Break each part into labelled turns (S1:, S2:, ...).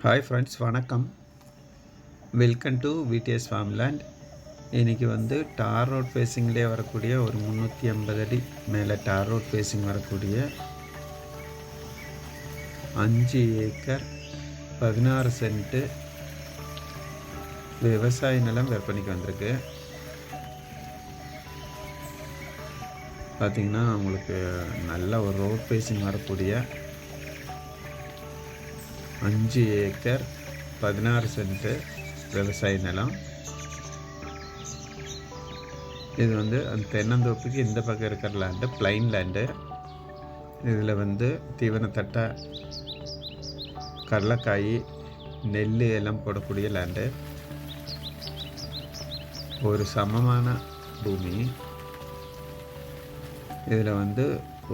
S1: Hi friends, வணக்கம். Welcome to VTS farmland. இன்றைக்கி டார் road ஃபேஸிங்லேயே வரக்கூடிய ஒரு 350 அடி மேலே டார் ரோட் ஃபேஸிங் வரக்கூடிய 5 ஏக்கர் 16 சென்ட்டு விவசாய நிலம் விற்பனைக்கு வந்திருக்கு. பார்த்திங்கன்னா உங்களுக்கு நல்ல ஒரு ரோட் ஃபேஸிங் வரக்கூடிய 5 ஏக்கர் 16 சென்ட்டு விவசாய நிலம். இது அந்த தென்னந்தோப்புக்கு இந்த பக்கம் இருக்கிற லேண்டு பிளைன் லேண்டு. இதில் தீவனத்தட்டை, கடலைக்காய், நெல் எல்லாம் போடக்கூடிய லேண்டு. ஒரு சமமான பூமி. இதில்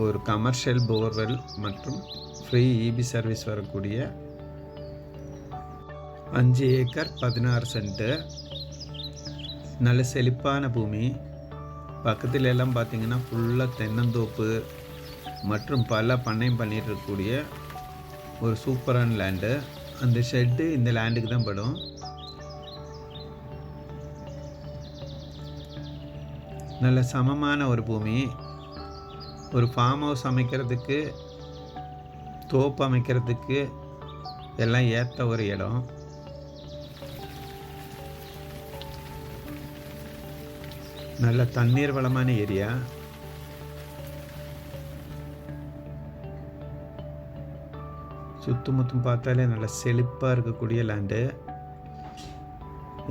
S1: ஒரு கமர்ஷியல் போர்வெல் மற்றும் ஃப்ரீ இபி சர்வீஸ் வரக்கூடிய 5 ஏக்கர் 16 சென்ட்டு நல்ல செழிப்பான பூமி. பக்கத்துல எல்லாம் பார்த்திங்கன்னா ஃபுல்லாக தென்னந்தோப்பு மற்றும் பல பண்ணையம் பண்ணிட்டு இருக்கக்கூடிய ஒரு சூப்பரான லேண்டு. அந்த ஷெட்டு இந்த லேண்டுக்கு தான் படும். நல்ல சமமான ஒரு பூமி. ஒரு ஃபார்ம் ஹவுஸ் அமைக்கிறதுக்கு, தோப்பு அமைக்கிறதுக்கு எல்லாம் ஏற்ற ஒரு இடம். நல்ல தண்ணீர் வளமான ஏரியா. சுத்தமுத்தும் பார்த்தாலே நல்ல செழிப்பாக இருக்கக்கூடிய லேண்டு.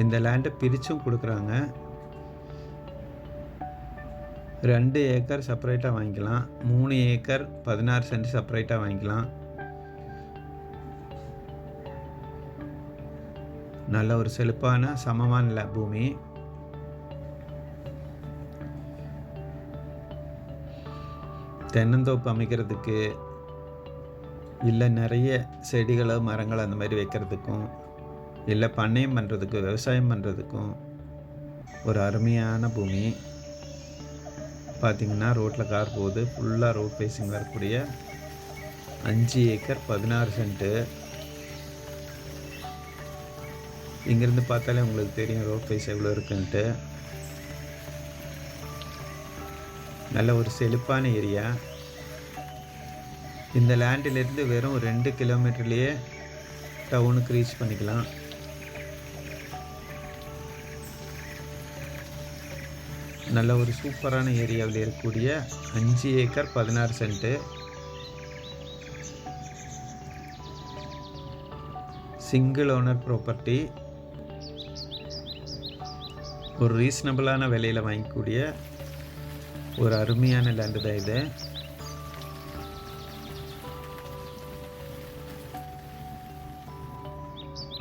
S1: இந்த லேண்டை பிரிச்சும் கொடுக்குறாங்க. 2 ஏக்கர் செப்பரேட்டாக வாங்கிக்கலாம், 3 ஏக்கர் 16 சென்ட் செப்பரேட்டாக வாங்கிக்கலாம். நல்ல ஒரு செழிப்பான சமமான பூமி. தென்னந்தோப்பு அமைக்கிறதுக்கு, இல்லை நிறைய செடிகளோ மரங்களோ அந்த மாதிரி வைக்கிறதுக்கும், இல்லை பண்ணையம் பண்ணுறதுக்கும், விவசாயம் பண்ணுறதுக்கும் ஒரு அருமையான பூமி. பார்த்திங்கன்னா ரோட்டில் கார் போகுது. ஃபுல்லாக ரோட் ஃபேஸிங் வரக்கூடிய 5 ஏக்கர் 16 சென்ட்டு. இங்கேருந்து பார்த்தாலே உங்களுக்கு தெரியும் ரோட் ஃபேஸ் எவ்வளோ இருக்குன்ட்டு. நல்ல ஒரு செழிப்பான ஏரியா. இந்த லேண்டிலிருந்து வெறும் 2 கிலோமீட்டர்லேயே டவுனுக்கு ரீச் பண்ணிக்கலாம். நல்ல ஒரு சூப்பரான ஏரியாவில் இருக்கக்கூடிய 5 acre 16 cent. Single owner property. ஒரு ரீசனபிளான விலையில் வாங்கக்கூடிய ஒரு அருமையான லேண்டு தான் இது.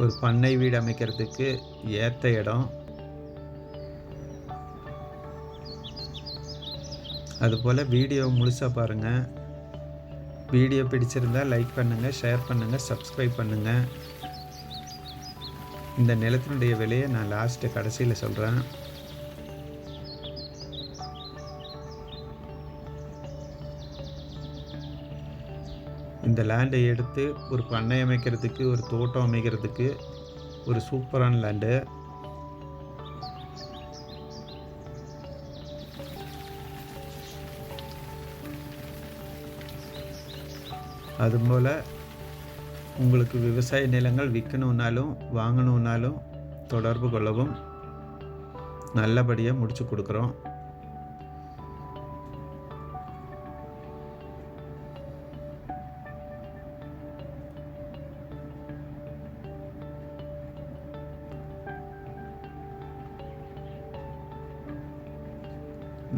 S1: ஒரு பண்ணை வீடு அமைக்கிறதுக்கு ஏற்ற இடம். அதுபோல் வீடியோ முழுசாக பாருங்கள். வீடியோ பிடிச்சிருந்தால் லைக் பண்ணுங்கள், ஷேர் பண்ணுங்கள், சப்ஸ்கிரைப் பண்ணுங்கள். இந்த நிலத்தினுடைய விலையை நான் கடைசியில் சொல்கிறேன். இந்த லேண்டை எடுத்து ஒரு பண்ணை அமைக்கிறதுக்கு, ஒரு தோட்டம் அமைக்கிறதுக்கு ஒரு சூப்பரான லேண்டு. அதுபோல் உங்களுக்கு விவசாய நிலங்கள் விற்கணுன்னாலும் வாங்கணுன்னாலும் தொடர்பு கொள்ளவும். நல்லபடியாக முடிச்சு கொடுக்குறோம்.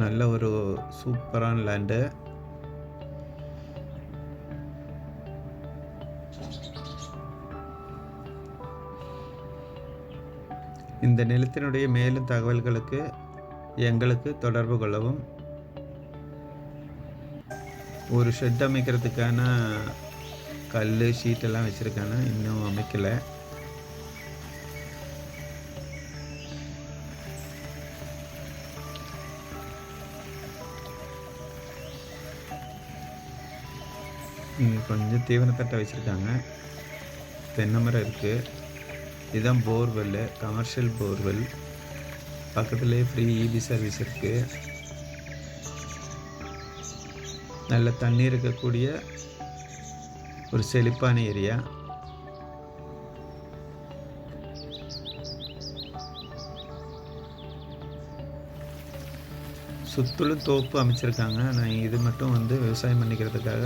S1: நல்ல ஒரு சூப்பரான லேண்டு. இந்த நிலத்தினுடைய மேலும் தகவல்களுக்கு எங்களுக்கு தொடர்பு கொள்ளவும். ஒரு ஷெட் அமைக்கிறதுக்கான கல், ஷீட்டெல்லாம் வச்சுருக்காங்க, இன்னும் அமைக்கலை. இங்கே கொஞ்சம் தீவனத்தட்டை வச்சுருக்காங்க. தென்னை மரம் இருக்குது. இதுதான் போர்வெல்லு, கமர்ஷியல் போர்வெல். பக்கத்துலேயே ஃப்ரீ இபி சர்வீஸ் இருக்குது. நல்ல தண்ணி இருக்கக்கூடிய ஒரு செழிப்பான ஏரியா. சுற்றிலும் தோப்பு அமைச்சிருக்காங்க. ஆனால் இது மட்டும் விவசாயம் பண்ணிக்கிறதுக்காக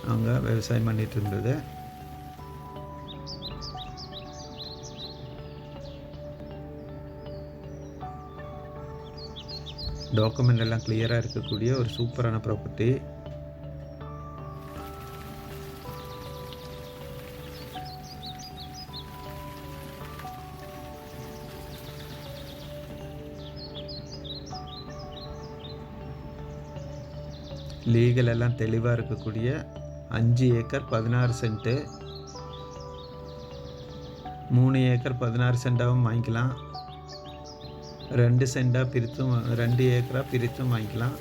S1: அவங்க விவசாயம் பண்ணிகிட்டு இருந்தது. டாக்குமெண்ட் எல்லாம் கிளியராக இருக்கக்கூடிய ஒரு சூப்பரான ப்ராப்பர்ட்டி. லீகல் எல்லாம் தெளிவாக இருக்கக்கூடிய 5 ஏக்கர் 16 சென்ட்டு, 3 ஏக்கர் 16 சென்டாகவும் வாங்கிக்கலாம். 2 சென்டாக பிரித்தும் 2 ஏக்கராக பிரித்தும் வாங்கிக்கலாம்.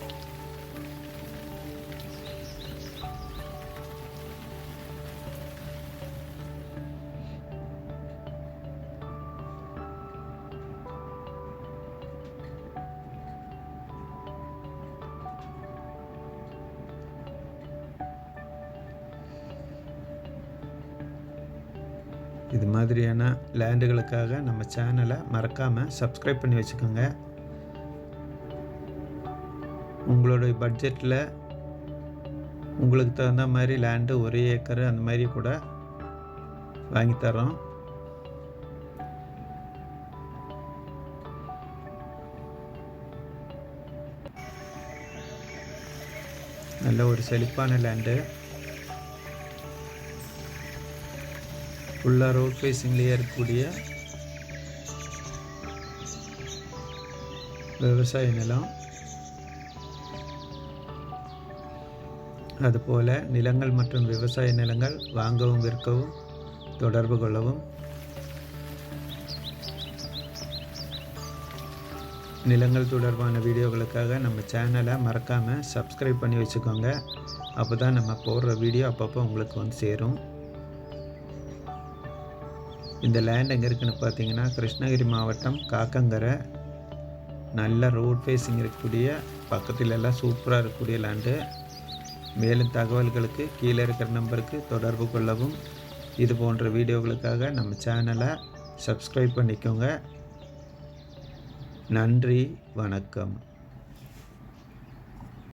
S1: இது மாதிரியான லேண்டுகளுக்காக நம்ம சேனலை மறக்காமல் சப்ஸ்கிரைப் பண்ணி வச்சுக்கோங்க. உங்களுடைய பட்ஜெட்டில் உங்களுக்கு தகுந்த மாதிரி லேண்டு 1 ஏக்கர் அந்த மாதிரி கூட வாங்கித்தரோம். நல்ல ஒரு செழிப்பான லேண்டு. ஃபுல்லாக ரோட் ஃபேஸிங்லேயே இருக்கக்கூடிய விவசாய நிலம். அதுபோல் நிலங்கள் மற்றும் விவசாய நிலங்கள் வாங்கவும் விற்கவும் தொடர்பு கொள்ளவும். நிலங்கள் தொடர்பான வீடியோகளுக்காக நம்ம சேனலை மறக்காமல் சப்ஸ்கிரைப் பண்ணி வச்சுக்கோங்க. அப்போ தான் நம்ம போடுற வீடியோ அப்பப்போ உங்களுக்கு சேரும். இந்த லேண்ட் எங்கே இருக்குன்னு பார்த்தீங்கன்னா கிருஷ்ணகிரி மாவட்டம் காக்கங்கரை. நல்ல ரோட் ஃபேஸிங் இருக்கக்கூடிய பக்கத்தில் எல்லாம் சூப்பராக இருக்கக்கூடிய லேண்டு. மேலும் தகவல்களுக்கு கீழே இருக்கிற நம்பருக்கு தொடர்பு கொள்ளவும். இது போன்ற வீடியோகளுக்காக நம்ம சேனலை சப்ஸ்கிரைப் பண்ணிக்கோங்க. நன்றி, வணக்கம்.